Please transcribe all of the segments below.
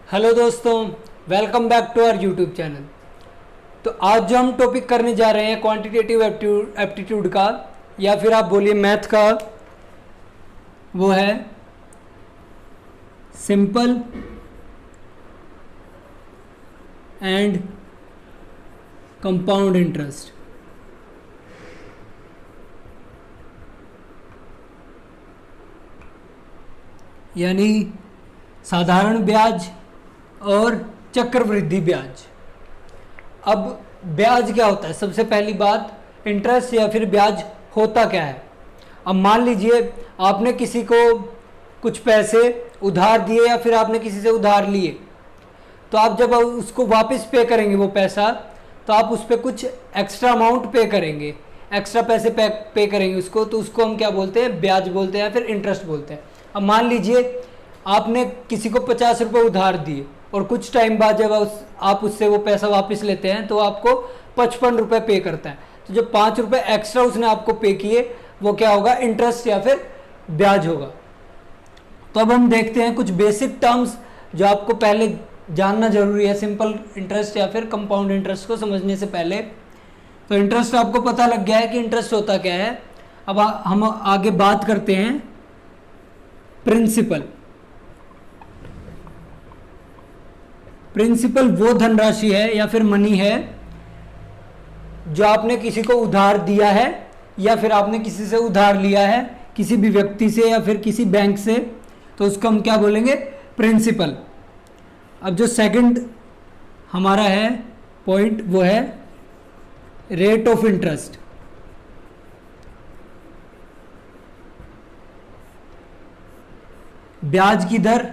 Hello दोस्तों, welcome back to our YouTube channel. तो आज जो हम टॉपिक करने जा रहे हैं क्वांटिटेटिव एप्टीट्यूड का, या फिर आप बोलिए मैथ का, वो है सिंपल एंड कंपाउंड इंटरेस्ट। यानी साधारण ब्याज और चक्रवृद्धि ब्याज। अब ब्याज क्या होता है? सबसे पहली बात, इंटरेस्ट या फिर ब्याज होता क्या है। अब मान लीजिए आपने किसी को कुछ पैसे उधार दिए या फिर आपने किसी से उधार लिए, तो आप जब उसको वापस पे करेंगे वो पैसा, तो आप उस पर कुछ एक्स्ट्रा अमाउंट पे करेंगे, एक्स्ट्रा पैसे पे करेंगे उसको, तो उसको हम क्या बोलते हैं? ब्याज बोलते हैं या फिर इंटरेस्ट बोलते हैं। अब मान लीजिए आपने किसी को 50 रुपये उधार दिए और कुछ टाइम बाद जब आप उससे वो पैसा वापस लेते हैं तो आपको 55 रुपये पे करता है। तो जो 5 रुपये एक्स्ट्रा उसने आपको पे किए वो क्या होगा? इंटरेस्ट या फिर ब्याज होगा। तो अब हम देखते हैं कुछ बेसिक टर्म्स जो आपको पहले जानना जरूरी है सिंपल इंटरेस्ट या फिर कंपाउंड इंटरेस्ट को समझने से पहले। तो इंटरेस्ट आपको पता लग गया है कि इंटरेस्ट होता क्या है। अब हम आगे बात करते हैं प्रिंसिपल। प्रिंसिपल वो धनराशि है या फिर मनी है जो आपने किसी को उधार दिया है या फिर आपने किसी से उधार लिया है, किसी भी व्यक्ति से या फिर किसी बैंक से, तो उसको हम क्या बोलेंगे? प्रिंसिपल। अब जो सेकंड हमारा है पॉइंट, वो है रेट ऑफ इंटरेस्ट। ब्याज की दर।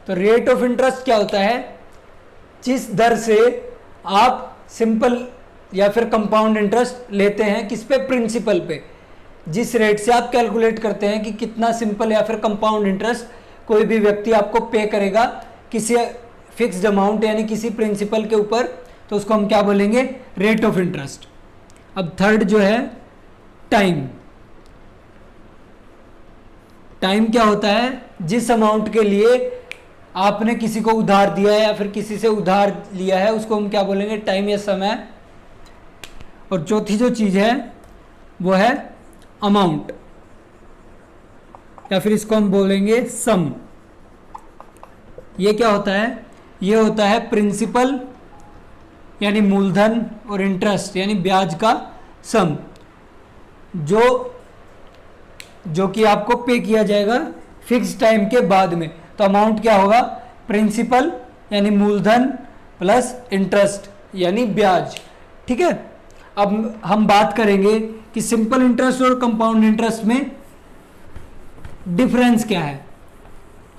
तो रेट ऑफ इंटरेस्ट क्या होता है? जिस दर से आप सिंपल या फिर कंपाउंड इंटरेस्ट लेते हैं, किस पे? प्रिंसिपल पे। जिस रेट से आप कैलकुलेट करते हैं कि कितना सिंपल या फिर कंपाउंड इंटरेस्ट कोई भी व्यक्ति आपको पे करेगा किसी फिक्स्ड अमाउंट यानी किसी प्रिंसिपल के ऊपर, तो उसको हम क्या बोलेंगे? Rate of interest. अब थर्ड जो है टाइम। टाइम क्या होता है? जिस अमाउंट के लिए आपने किसी को उधार दिया है या फिर किसी से उधार लिया है, उसको हम क्या बोलेंगे? टाइम या समय। और चौथी जो चीज है वो है अमाउंट, या फिर इसको हम बोलेंगे सम। ये क्या होता है? ये होता है प्रिंसिपल यानी मूलधन और इंटरेस्ट यानी ब्याज का सम, जो कि आपको पे किया जाएगा फिक्स टाइम के बाद में। तो अमाउंट क्या होगा? प्रिंसिपल यानी मूलधन प्लस इंटरेस्ट यानी ब्याज। ठीक है। अब हम बात करेंगे कि सिंपल इंटरेस्ट और कंपाउंड इंटरेस्ट में डिफरेंस क्या है।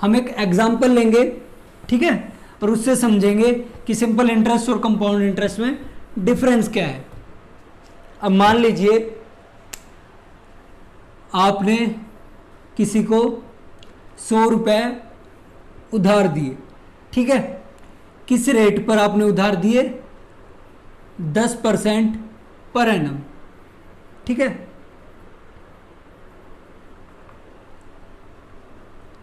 हम एक एग्जांपल लेंगे, ठीक है, और उससे समझेंगे कि सिंपल इंटरेस्ट और कंपाउंड इंटरेस्ट में डिफरेंस क्या है। अब मान लीजिए आपने किसी को 100 रुपये उधार दिए, ठीक है। किस रेट पर आपने उधार दिए? 10% पर एनम, ठीक है।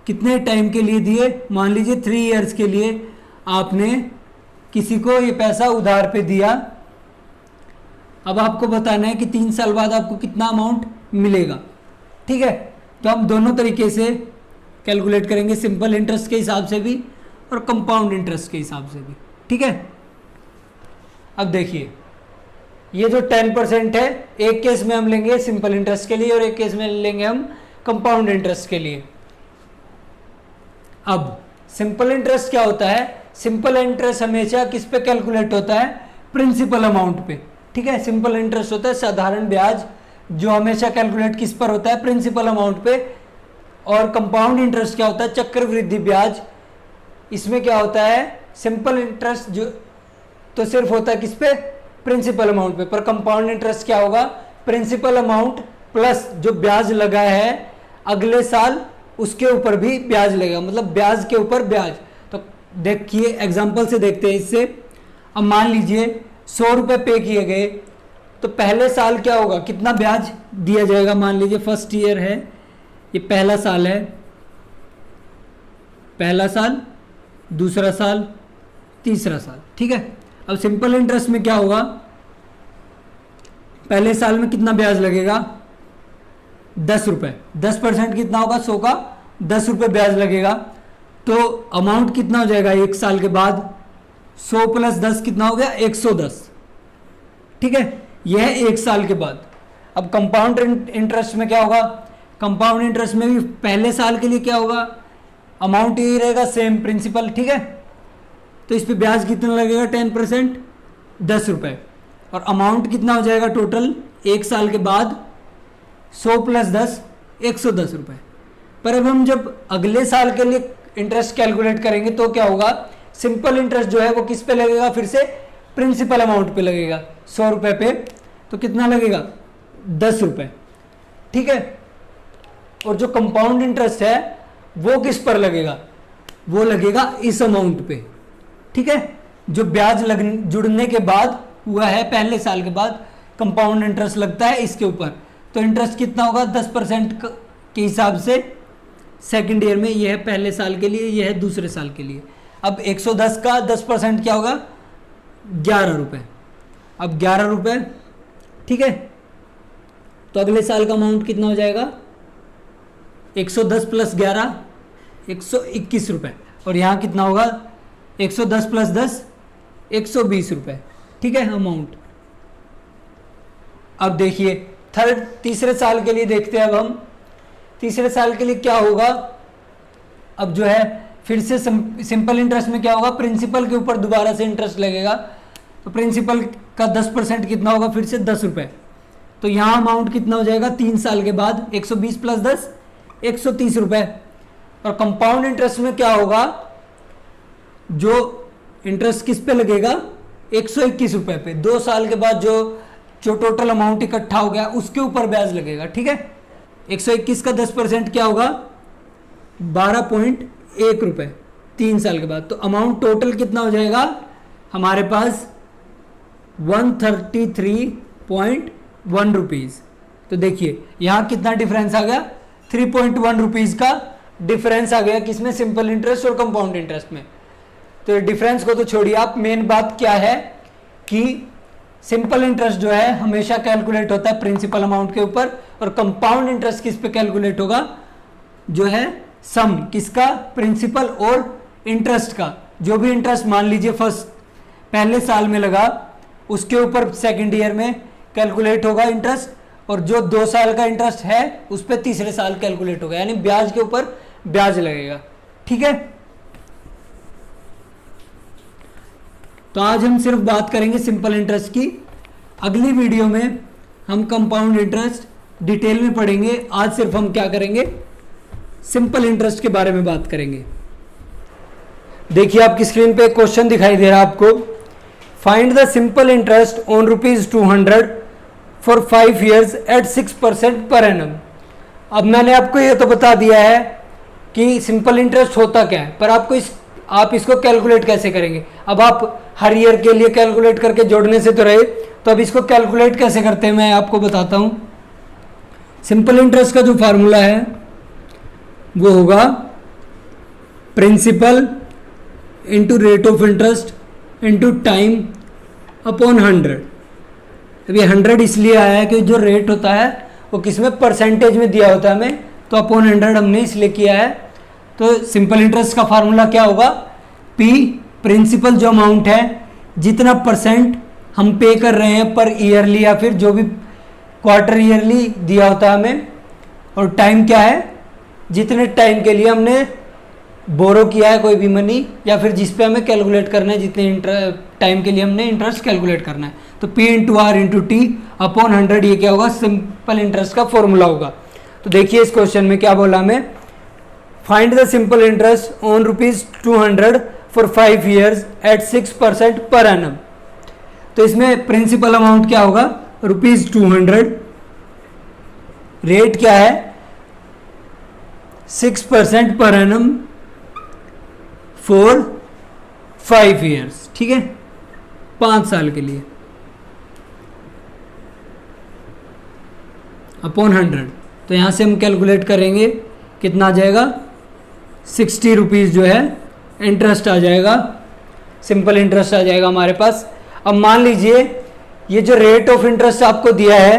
कितने टाइम के लिए दिए? मान लीजिए 3 इयर्स के लिए आपने किसी को ये पैसा उधार पे दिया। अब आपको बताना है कि 3 साल बाद आपको कितना अमाउंट मिलेगा, ठीक है। तो हम दोनों तरीके से कैलकुलेट करेंगे, सिंपल इंटरेस्ट के हिसाब से भी और कंपाउंड इंटरेस्ट के हिसाब से भी, ठीक है। अब देखिए, ये जो 10% है, एक केस में हम लेंगे सिंपल इंटरेस्ट के लिए और एक केस में लेंगे हम कंपाउंड इंटरेस्ट के लिए। अब सिंपल इंटरेस्ट क्या होता है? सिंपल इंटरेस्ट हमेशा किस पे कैलकुलेट होता है? प्रिंसिपल अमाउंट पे, ठीक है। सिंपल इंटरेस्ट होता है साधारण ब्याज, जो हमेशा कैलकुलेट किस पर होता है? प्रिंसिपल अमाउंट पे। और कंपाउंड इंटरेस्ट क्या होता है? चक्रवृद्धि ब्याज। इसमें क्या होता है? सिंपल इंटरेस्ट जो तो सिर्फ होता है किस पे? प्रिंसिपल अमाउंट पे। पर कंपाउंड इंटरेस्ट क्या होगा? प्रिंसिपल अमाउंट प्लस जो ब्याज लगा है अगले साल उसके ऊपर भी ब्याज लगेगा, मतलब ब्याज के ऊपर ब्याज। तो देखिए एग्जांपल से देखते हैं इससे। अब मान लीजिए 100 रुपये पे किए गए, तो पहले साल क्या होगा? कितना ब्याज दिया जाएगा? मान लीजिए फर्स्ट ईयर है, ये पहला साल है, पहला साल दूसरा साल, तीसरा साल। ठीक है, अब सिंपल इंटरेस्ट में क्या होगा, पहले साल में कितना ब्याज लगेगा, 10 रुपये, 10% कितना होगा, 100 का 10 रुपये ब्याज लगेगा। तो अमाउंट कितना हो जाएगा एक साल के बाद, 100 + 10 कितना हो गया, 110। ठीक है, यह एक साल के बाद। अब कंपाउंड इंटरेस्ट में क्या होगा, कंपाउंड इंटरेस्ट में भी पहले साल के लिए क्या होगा, अमाउंट यही रहेगा, सेम प्रिंसिपल। ठीक है, तो इस पे ब्याज कितना लगेगा, 10%, 10 रुपये, और अमाउंट कितना हो जाएगा टोटल एक साल के बाद, 100 + 10, 110 रुपये। पर अब हम जब अगले साल के लिए इंटरेस्ट कैलकुलेट करेंगे तो क्या होगा, सिंपल इंटरेस्ट जो है वो किस पे लगेगा, फिर से प्रिंसिपल अमाउंट पे लगेगा, 100 रुपये पे, तो कितना लगेगा, 10 रुपये। ठीक है, और जो कंपाउंड इंटरेस्ट है वो किस पर लगेगा, वो लगेगा इस अमाउंट पे। ठीक है, जो ब्याज जुड़ने के बाद हुआ है पहले साल के बाद, कंपाउंड इंटरेस्ट लगता है इसके ऊपर। तो इंटरेस्ट कितना होगा, 10% के हिसाब से सेकेंड ईयर में, यह है पहले साल के लिए, यह है दूसरे साल के लिए। अब 110 का 10% क्या होगा, 11 रुपये। अब 11 रुपये, ठीक है, तो अगले साल का अमाउंट कितना हो जाएगा, 110 + 11, 121 रुपये, और यहाँ कितना होगा, 110 + 10, 120 रुपये। ठीक है अमाउंट। अब देखिए तीसरे साल के लिए देखते हैं। अब हम तीसरे साल के लिए क्या होगा, अब जो है फिर से सिंपल इंटरेस्ट में क्या होगा, प्रिंसिपल के ऊपर दोबारा से इंटरेस्ट लगेगा। तो प्रिंसिपल का 10% कितना होगा, फिर से 10 रुपये। तो यहाँ अमाउंट कितना हो जाएगा 3 साल के बाद, 120 + 10, 130 रुपये। और कंपाउंड इंटरेस्ट में क्या होगा, जो इंटरेस्ट किस पे लगेगा, 121 रुपये पे। 2 साल के बाद जो टोटल अमाउंट इकट्ठा हो गया उसके ऊपर ब्याज लगेगा। ठीक है, 121 का 10% क्या होगा, 12.1 रुपये 3 साल के बाद। तो अमाउंट टोटल कितना हो जाएगा हमारे पास, 133.1 रुपीज़। तो देखिए यहाँ कितना डिफरेंस आ गया, 3.1 रुपीज़ का डिफरेंस आ गया, किसमें, सिंपल इंटरेस्ट और कंपाउंड इंटरेस्ट में। तो डिफरेंस को तो छोड़िए आप, मेन बात क्या है कि सिंपल इंटरेस्ट जो है हमेशा कैलकुलेट होता है प्रिंसिपल अमाउंट के ऊपर, और कंपाउंड इंटरेस्ट किस पे कैलकुलेट होगा, जो है सम किसका, प्रिंसिपल और इंटरेस्ट का। जो भी इंटरेस्ट मान लीजिए फर्स्ट पहले साल में लगा, उसके ऊपर सेकेंड ईयर में कैलकुलेट होगा इंटरेस्ट, और जो 2 साल का इंटरेस्ट है उस पर तीसरे साल कैलकुलेट होगा, यानी ब्याज के ऊपर ब्याज लगेगा। ठीक है, तो आज हम सिर्फ बात करेंगे सिंपल इंटरेस्ट की। अगली वीडियो में हम कंपाउंड इंटरेस्ट डिटेल में पढ़ेंगे। आज सिर्फ हम क्या करेंगे, सिंपल इंटरेस्ट के बारे में बात करेंगे। देखिए आपकी स्क्रीन पे एक क्वेश्चन दिखाई दे रहा है आपको, find the simple interest on ₹200 for 5 years at 6% per annum. अब मैंने आपको ये तो बता दिया है कि सिंपल इंटरेस्ट होता क्या है, पर आप इसको कैलकुलेट कैसे करेंगे। अब आप हर ईयर के लिए कैलकुलेट करके जोड़ने से तो रहे, तो अब इसको कैलकुलेट कैसे करते हैं मैं आपको बताता हूं। सिंपल इंटरेस्ट का जो फार्मूला है वो होगा principal into rate of interest into time upon 100। अब ये 100 इसलिए आया है कि जो रेट होता है वो किसमें, परसेंटेज में दिया होता है हमें, तो अपॉन 100 हमने इसलिए किया है। तो सिंपल इंटरेस्ट का फार्मूला क्या होगा, पी प्रिंसिपल जो अमाउंट है, जितना परसेंट हम पे कर रहे हैं पर ईयरली या फिर जो भी क्वार्टर ईयरली दिया होता है हमें, और टाइम क्या है, जितने टाइम के लिए हमने बोरो किया है कोई भी मनी, या फिर जिस पे हमें कैलकुलेट करना है, जितने टाइम के लिए हमने इंटरेस्ट कैलकुलेट करना है। तो P × R × T अपॉन 100, ये क्या होगा, सिंपल इंटरेस्ट का फॉर्मूला होगा। तो देखिए इस क्वेश्चन में क्या बोला हमें, find the simple interest on ₹200 for 5 years at 6% per annum. तो इसमें प्रिंसिपल अमाउंट क्या होगा, ₹200, रेट क्या है 6% पर एनम फॉर 5 years। ठीक है, 5 साल के लिए, अपॉन 100। तो यहाँ से हम कैलकुलेट करेंगे, कितना आ जाएगा, 60 रुपीज़ जो है इंटरेस्ट आ जाएगा, सिंपल इंटरेस्ट आ जाएगा हमारे पास। अब मान लीजिए ये जो रेट ऑफ इंटरेस्ट आपको दिया है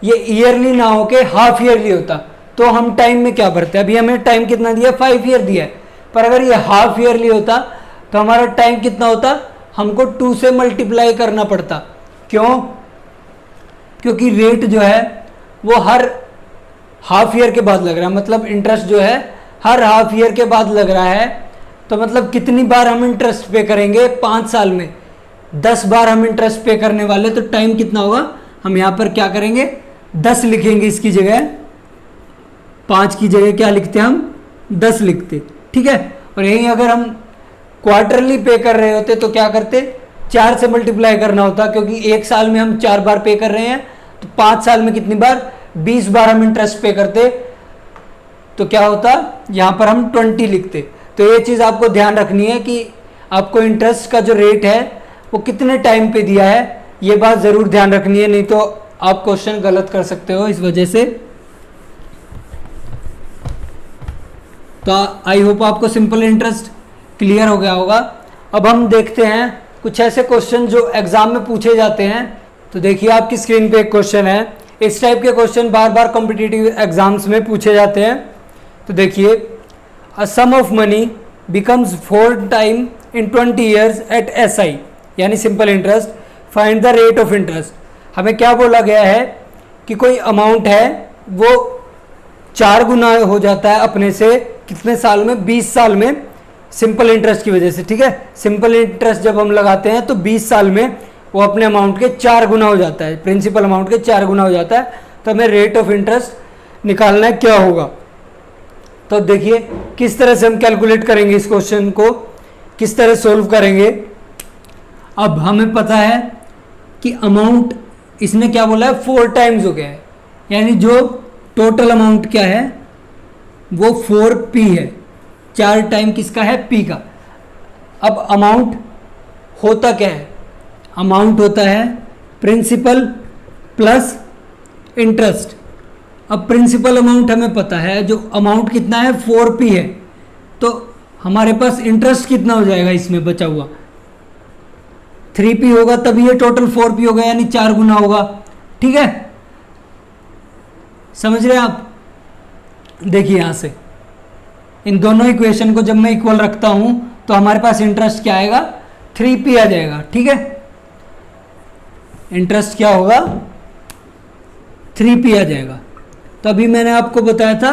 ये ईयरली ना होके हाफ ईयरली होता तो हम टाइम में क्या भरते हैं। अभी हमें टाइम कितना दिया, 5 ईयर दिया है, पर अगर ये हाफ ईयरली होता तो हमारा टाइम कितना होता, हमको 2 से मल्टीप्लाई करना पड़ता। क्यों? क्योंकि रेट जो है वो हर हाफ ईयर के बाद लग रहा है, मतलब इंटरेस्ट जो है हर हाफ ईयर के बाद लग रहा है। तो मतलब कितनी बार हम इंटरेस्ट पे करेंगे, 5 साल में 10 बार हम इंटरेस्ट पे करने वाले, तो टाइम कितना होगा, हम यहाँ पर क्या करेंगे 10 लिखेंगे, इसकी जगह 5 की जगह क्या लिखते हम 10 लिखते, ठीक है। और यहीं अगर हम क्वार्टरली पे कर रहे होते तो क्या करते, 4 से मल्टीप्लाई करना होता, क्योंकि एक साल में हम 4 बार पे कर रहे हैं, तो 5 साल में कितनी बार, 20 बार हम इंटरेस्ट पे करते, तो क्या होता, यहाँ पर हम 20 लिखते। तो ये चीज़ आपको ध्यान रखनी है कि आपको इंटरेस्ट का जो रेट है वो कितने टाइम पे दिया है, ये बात ज़रूर ध्यान रखनी है, नहीं तो आप क्वेश्चन गलत कर सकते हो इस वजह से। तो आई होप आपको सिंपल इंटरेस्ट क्लियर हो गया होगा। अब हम देखते हैं कुछ ऐसे क्वेश्चन जो एग्जाम में पूछे जाते हैं। तो देखिए आपकी स्क्रीन पे एक क्वेश्चन है, इस टाइप के क्वेश्चन बार बार कॉम्पिटिटिव एग्जाम्स में पूछे जाते हैं। तो देखिए, a sum of money becomes 4 time in 20 years at SI यानी simple interest, find the rate of interest. हमें क्या बोला गया है कि कोई अमाउंट है वो 4 गुना हो जाता है अपने से, कितने साल में, 20 साल में, सिंपल इंटरेस्ट की वजह से, ठीक है। सिंपल इंटरेस्ट जब हम लगाते हैं तो 20 साल में वो अपने अमाउंट के 4 गुना हो जाता है, प्रिंसिपल अमाउंट के 4 गुना हो जाता है। तो हमें रेट ऑफ इंटरेस्ट निकालना है, क्या होगा। तो देखिए किस तरह से हम कैलकुलेट करेंगे इस क्वेश्चन को, किस तरह सोल्व करेंगे। अब हमें पता है कि अमाउंट इसने क्या बोला है, 4 टाइम्स हो गया है, यानी जो टोटल अमाउंट क्या है वो 4P है, 4 टाइम किसका है, P का। अब अमाउंट होता क्या है, अमाउंट होता है प्रिंसिपल प्लस इंटरेस्ट। अब प्रिंसिपल अमाउंट हमें पता है, जो अमाउंट कितना है 4P है, तो हमारे पास इंटरेस्ट कितना हो जाएगा इसमें बचा हुआ, 3P होगा, तभी ये टोटल 4P होगा, यानी 4 गुना होगा, ठीक है। समझ रहे हैं आप। देखिए यहां से इन दोनों इक्वेशन को जब मैं इक्वल रखता हूं तो हमारे पास इंटरेस्ट क्या आएगा, 3P आ जाएगा, ठीक है। इंटरेस्ट क्या होगा, 3P आ जाएगा। तो अभी मैंने आपको बताया था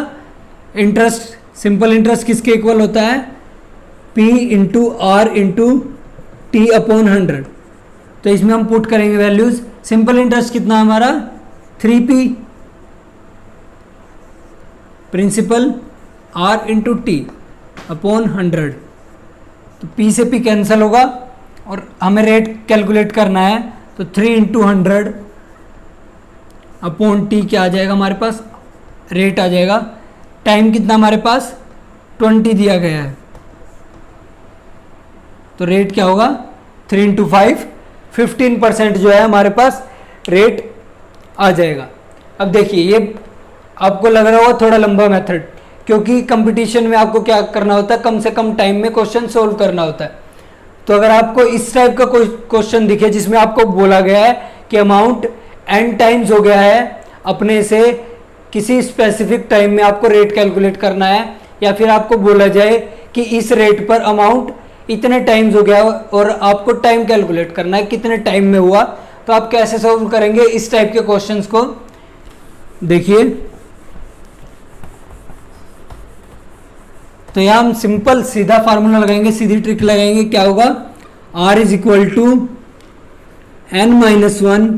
इंटरेस्ट, सिंपल इंटरेस्ट किसके इक्वल होता है, P into R into T upon 100। तो इसमें हम पुट करेंगे वैल्यूज। सिंपल इंटरेस्ट कितना हमारा 3P, principal R into T upon 100। तो P से P कैंसिल होगा और हमें रेट कैलकुलेट करना है, तो 3 इंटू 100 अपॉन T क्या आ जाएगा हमारे पास, रेट आ जाएगा। टाइम कितना हमारे पास 20 दिया गया है, तो रेट क्या होगा 3 इंटू 5, 15% जो है हमारे पास रेट आ जाएगा। अब देखिए ये आपको लग रहा होगा थोड़ा लंबा मेथड, क्योंकि कंपटीशन में आपको क्या करना होता है, कम से कम टाइम में क्वेश्चन सोल्व करना होता है। तो अगर आपको इस टाइप का कोई क्वेश्चन दिखे जिसमें आपको बोला गया है कि अमाउंट n टाइम्स हो गया है अपने से, किसी स्पेसिफिक टाइम में आपको रेट कैलकुलेट करना है, या फिर आपको बोला जाए कि इस रेट पर अमाउंट इतने टाइम्स हो गया और आपको टाइम कैलकुलेट करना है कितने टाइम में हुआ, तो आप कैसे सॉल्व करेंगे इस टाइप के क्वेश्चंस को। देखिए तो यहां हम सिंपल सीधा फार्मूला लगाएंगे, सीधी ट्रिक लगाएंगे। क्या होगा, R is equal to n-1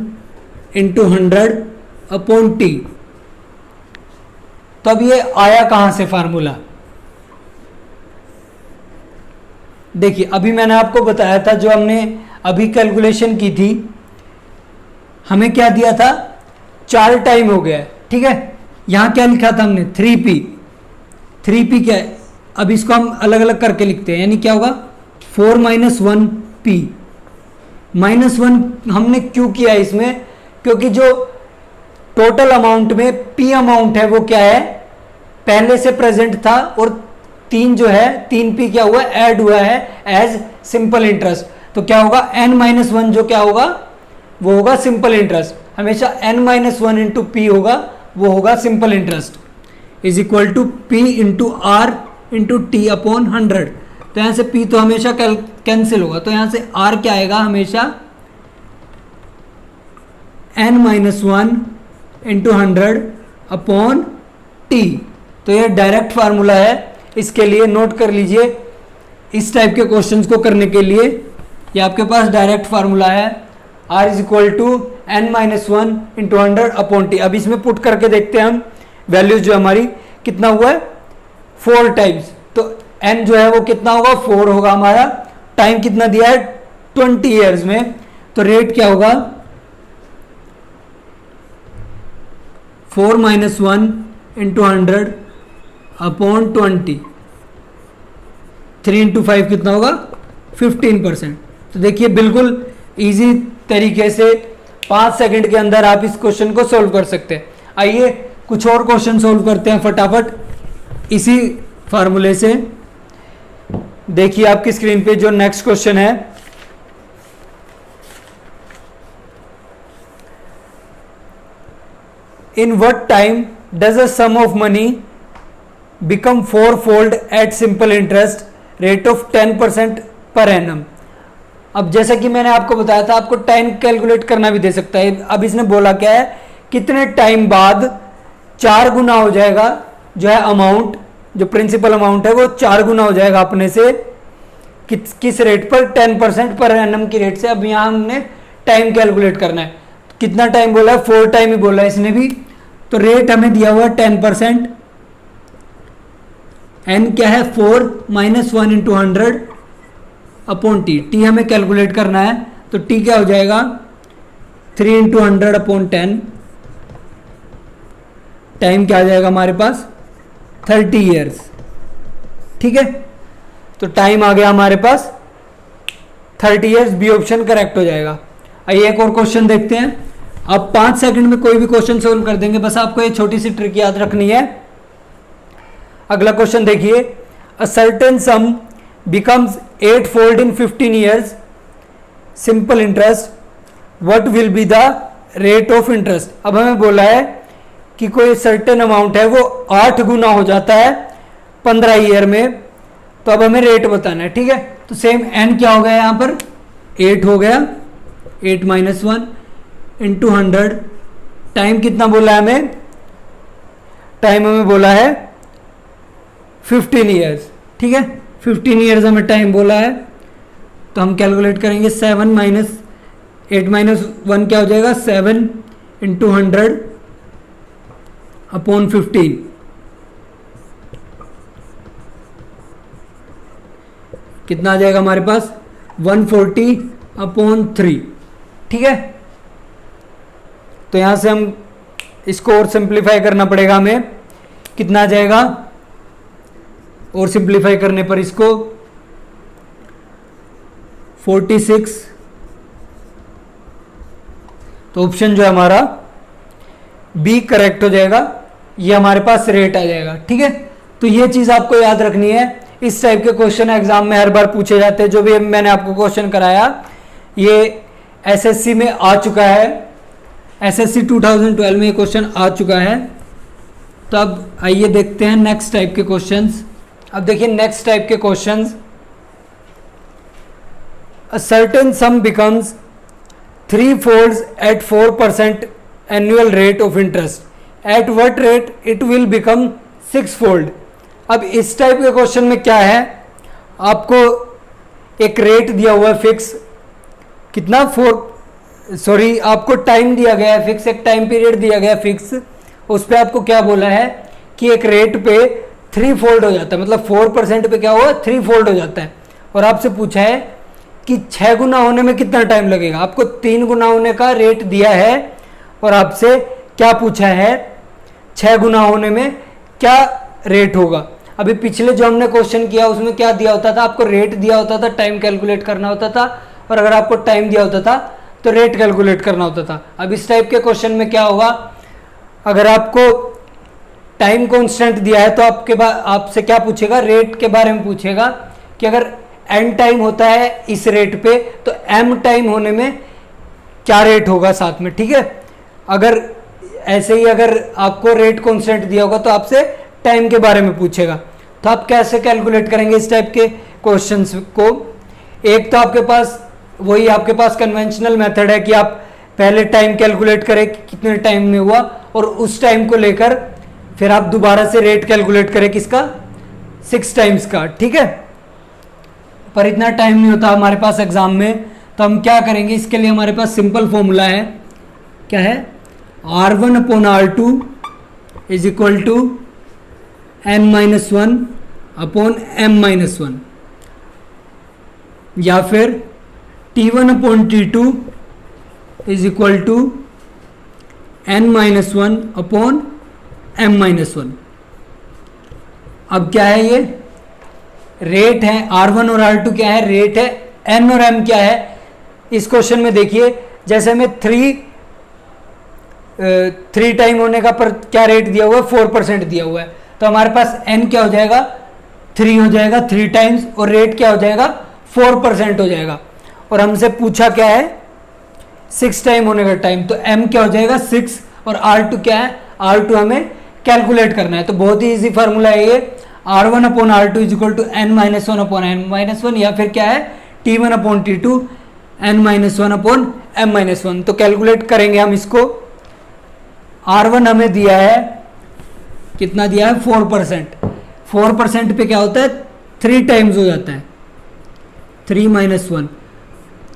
into 100 upon T। तो अब ये आया कहां से फार्मूला, देखिए अभी मैंने आपको बताया था, जो हमने अभी कैलकुलेशन की थी, हमें क्या दिया था, 4 टाइम हो गया है, ठीक है। यहां क्या लिखा था हमने 3P, 3P क्या है, अब इसको हम अलग अलग करके लिखते हैं, यानी क्या होगा 4 माइनस 1P। -1 हमने क्यों किया इसमें, क्योंकि जो टोटल अमाउंट में P अमाउंट है वो क्या है, पहले से प्रेजेंट था और 3 जो है 3p क्या हुआ ऐड हुआ है एज सिंपल इंटरेस्ट, तो क्या होगा n-1 जो क्या होगा वो होगा सिंपल इंटरेस्ट, हमेशा n-1 इंटू पी होगा, वो होगा simple interest, is equal to p into R into T upon 100। तो यहाँ से p तो हमेशा कैंसिल होगा, तो यहाँ से r क्या आएगा हमेशा n-1 इंटू 100 अपॉन टी। तो ये डायरेक्ट फार्मूला है, इसके लिए नोट कर लीजिए, इस टाइप के क्वेश्चंस को करने के लिए ये आपके पास डायरेक्ट फार्मूला है, r is equal to n-1 into 100 upon T. अब इसमें पुट करके देखते हैं हम वैल्यूज जो हमारी कितना हुआ है 4 टाइम्स, तो n जो है वो कितना होगा 4 होगा हमारा, टाइम कितना दिया है 20 ईयर्स में, तो रेट क्या होगा 4-1 इंटू 100 अपॉन 20, 3 इंटू 5 कितना होगा 15%। तो देखिए बिल्कुल इजी तरीके से 5 सेकंड के अंदर आप इस क्वेश्चन को सोल्व कर सकते हैं। आइए कुछ और क्वेश्चन सोल्व करते हैं फटाफट इसी फार्मूले से। देखिए आपकी स्क्रीन पे जो नेक्स्ट क्वेश्चन है, in what time does a sum of money become 4-fold at simple interest rate of 10% per annum. अब जैसा कि मैंने आपको बताया था, आपको टाइम कैलकुलेट करना भी दे सकता है। अब इसने बोला क्या है, कितने टाइम बाद 4 गुना हो जाएगा जो है अमाउंट, जो प्रिंसिपल अमाउंट है वो 4 गुना हो जाएगा अपने से, किस रेट पर 10% पर एनम की रेट से। अब यहाँ हमने टाइम कैलकुलेट करना है, कितना टाइम बोला है 4 टाइम ही बोला है इसने भी, तो रेट हमें दिया हुआ 10%, एन क्या है 4-1 इंटू 100 अपॉन टी, टी हमें कैलकुलेट करना है, तो टी क्या हो जाएगा 3 इंटू 100 अपॉन 10, टाइम क्या आ जाएगा हमारे पास 30 ईयर्स, ठीक है। तो टाइम आ गया हमारे पास 30 ईयर्स, बी ऑप्शन करेक्ट हो जाएगा। आइए एक और क्वेश्चन देखते हैं। आप 5 सेकंड में कोई भी क्वेश्चन सोल्व कर देंगे, बस आपको ये छोटी सी ट्रिक याद रखनी है। अगला क्वेश्चन देखिए, अ certain sum becomes 8-fold in 15 years simple interest, what will be the rate of interest. अब हमें बोला है कि कोई सर्टेन अमाउंट है वो 8 गुना हो जाता है 15 ईयर में, तो अब हमें रेट बताना है, ठीक है। तो सेम एन क्या हो गया यहाँ पर 8 हो गया, 8-1 इंटू 100, टाइम कितना बोला है हमें, टाइम हमें बोला है 15 ईयर्स, ठीक है। 15 ईयर्स हमें टाइम बोला है, तो हम कैलकुलेट करेंगे 8-1 क्या हो जाएगा 7 इंटू 100 अपॉन 15, कितना आ जाएगा हमारे पास 140 अपॉन 3, ठीक है। तो यहां से हम इसको और सिंप्लीफाई करना पड़ेगा हमें, कितना आ जाएगा, और सिंप्लीफाई करने पर इसको 46, तो ऑप्शन जो है हमारा बी करेक्ट हो जाएगा, ये हमारे पास रेट आ जाएगा, ठीक है। तो ये चीज आपको याद रखनी है, इस टाइप के क्वेश्चन एग्जाम में हर बार पूछे जाते हैं। जो भी मैंने आपको क्वेश्चन कराया ये एसएससी में आ चुका है, एसएससी 2012 में ये क्वेश्चन आ चुका है। तो अब आइए देखते हैं नेक्स्ट टाइप के क्वेश्चंस। अब देखिए नेक्स्ट टाइप के questions, a certain sum becomes 3-folds at 4% annual rate of interest, at what rate it will become 6-fold। अब इस टाइप के क्वेश्चन में क्या है, आपको एक रेट दिया हुआ है फिक्स, कितना आपको टाइम दिया गया है फिक्स, एक टाइम पीरियड दिया गया है फिक्स, उस पर आपको क्या बोला है कि एक रेट पे 3-fold हो जाता है, मतलब 4% पे क्या हुआ 3-fold हो जाता है। और आपसे पूछा है कि 6 गुना होने में कितना टाइम लगेगा, आपको 3 गुना होने का रेट दिया है और आपसे क्या पूछा है 6 गुना होने में क्या रेट होगा। अभी पिछले जो हमने क्वेश्चन किया उसमें क्या दिया होता था, आपको रेट दिया होता था, टाइम कैलकुलेट करना होता था, और अगर आपको टाइम दिया होता था तो रेट कैलकुलेट करना होता था। अब इस टाइप के क्वेश्चन में क्या होगा, अगर आपको टाइम कांस्टेंट दिया है तो आपसे क्या पूछेगा, रेट के बारे में पूछेगा कि अगर n टाइम होता है इस रेट पे तो m टाइम होने में क्या रेट होगा साथ में, ठीक है। अगर ऐसे ही अगर आपको रेट कांस्टेंट दिया होगा तो आपसे टाइम के बारे में पूछेगा। तो आप कैसे कैलकुलेट करेंगे इस टाइप के क्वेश्चंस को? एक तो आपके पास कन्वेंशनल मेथड है कि आप पहले टाइम कैलकुलेट करें कि कितने टाइम में हुआ, और उस टाइम को लेकर फिर आप दोबारा से रेट कैलकुलेट करें किसका, 6 टाइम्स का, ठीक है। पर इतना टाइम नहीं होता हमारे पास एग्जाम में, तो हम क्या करेंगे, इसके लिए हमारे पास सिंपल फॉर्मूला है, क्या है, R1 upon R2 is equal to n-1 upon m-1, या फिर T1 upon T2 is equal to n-1 upon m-1। अब क्या है, ये रेट है, R1 और R2 क्या है, रेट है, n और m क्या है। इस क्वेश्चन में देखिए, जैसे हमें 3 टाइम होने का पर क्या रेट दिया हुआ है, 4% दिया हुआ है, तो हमारे पास n क्या हो जाएगा, 3 हो जाएगा, 3 टाइम्स, और रेट क्या हो जाएगा, 4% हो जाएगा। और हमसे पूछा क्या है, 6 टाइम होने का टाइम, तो m क्या हो जाएगा 6, और R2 क्या है, R2 हमें कैलकुलेट करना है। तो बहुत ही इजी फार्मूला है ये, R1 upon R2 is equal to n-1 upon m-1, या फिर क्या है T1 upon T2 n-1 upon m-1। तो कैलकुलेट करेंगे हम इसको। R1 हमें दिया है, कितना दिया है, 4%। 4% पे क्या होता है, 3 टाइम्स हो जाता है, 3-1,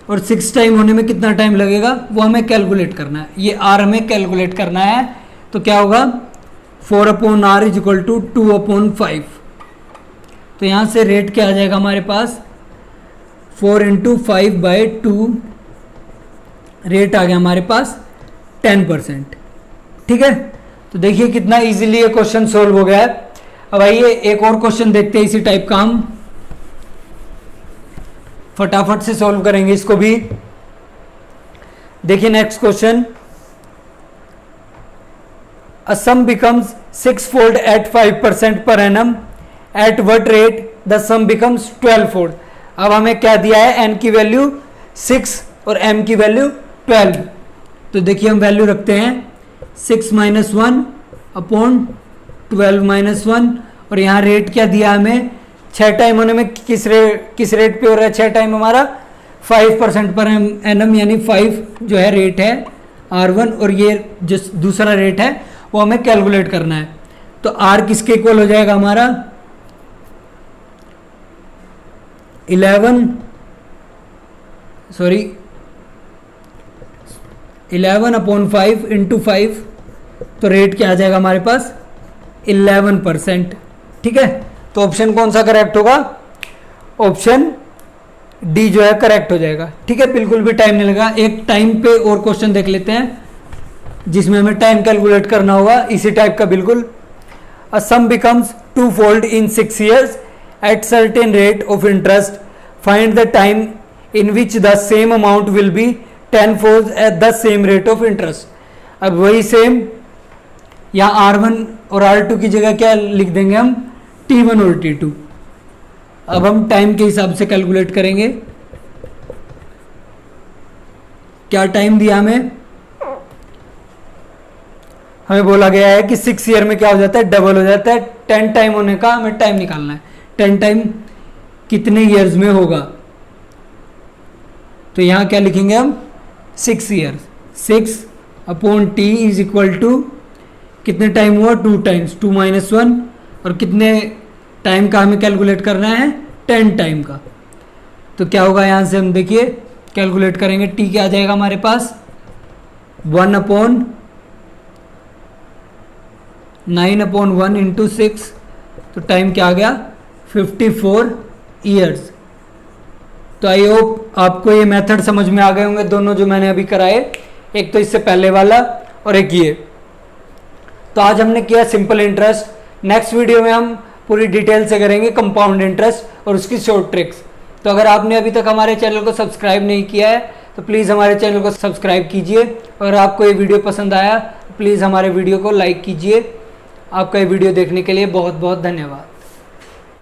और 6 टाइम होने में कितना टाइम लगेगा वो हमें कैलकुलेट करना है, ये R हमें कैलकुलेट करना है। तो क्या होगा, 4 upon R is equal to 2 upon 5। तो यहाँ से रेट क्या आ जाएगा हमारे पास, 4 इंटू 5/2, रेट आ गया हमारे पास 10%, ठीक है। तो देखिए कितना इजीली ये क्वेश्चन सोल्व हो गया है। अब आइए एक और क्वेश्चन देखते हैं इसी टाइप का, हम फटाफट से सॉल्व करेंगे इसको भी। देखिए next question, a sum becomes 6-fold at 5% per annum, at what rate the sum becomes 12-fold। अब हमें क्या दिया है, n की वैल्यू 6 और m की वैल्यू 12। तो देखिए हम वैल्यू रखते हैं 6-1 अपॉन 12-1, और यहाँ रेट क्या दिया हमें, 6 टाइम होने में किस रेट पे हो रहा है, 6 टाइम हमारा 5% पर एनम, यानी 5 जो है रेट है R1, और ये जो दूसरा रेट है वो हमें कैलकुलेट करना है। तो R किसके इक्वल हो जाएगा हमारा, 11 अपॉन 5 इंटू 5, तो रेट क्या आ जाएगा हमारे पास, 11%, ठीक है। तो ऑप्शन कौन सा करेक्ट होगा, ऑप्शन डी जो है करेक्ट हो जाएगा, ठीक है। बिल्कुल भी टाइम नहीं लगा। एक टाइम पे और क्वेश्चन देख लेते हैं जिसमें हमें टाइम कैलकुलेट करना होगा, इसी टाइप का बिल्कुल। A sum becomes 2-fold in 6 years at certain rate of interest, find the time in which the same amount will be 10-fold at the same rate of interest। अब वही same यहाँ R1 और R2 की जगह क्या लिख देंगे हम, T1 और T2। अब हम टाइम के हिसाब से कैलकुलेट करेंगे। क्या टाइम दिया हमें बोला गया है कि 6 ईयर में क्या हो जाता है, डबल हो जाता है। 10 टाइम होने का हमें टाइम निकालना है, 10 टाइम कितने ईयर्स में होगा। तो यहां क्या लिखेंगे हम, 6 years. 6 upon T is equal to कितने टाइम हुआ, 2 टाइम्स, 2-1, और कितने टाइम का हमें कैलकुलेट करना है, 10 टाइम का। तो क्या होगा, यहाँ से हम देखिए कैलकुलेट करेंगे, टी क्या आ जाएगा हमारे पास, 1/9/1 इंटू 6, तो टाइम क्या आ गया, 54 ईयर्स। तो आई होप आपको ये मेथड समझ में आ गए होंगे, दोनों जो मैंने अभी कराए, एक तो इससे पहले वाला और एक ये। तो आज हमने किया सिंपल इंटरेस्ट। नेक्स्ट वीडियो में हम पूरी डिटेल से करेंगे कंपाउंड इंटरेस्ट और उसकी शॉर्ट ट्रिक्स। तो अगर आपने अभी तक हमारे चैनल को सब्सक्राइब नहीं किया है तो प्लीज़ हमारे चैनल को सब्सक्राइब कीजिए। अगर आपको ये वीडियो पसंद आया तो प्लीज़ हमारे वीडियो को लाइक कीजिए आपका ये वीडियो देखने के लिए बहुत बहुत धन्यवाद।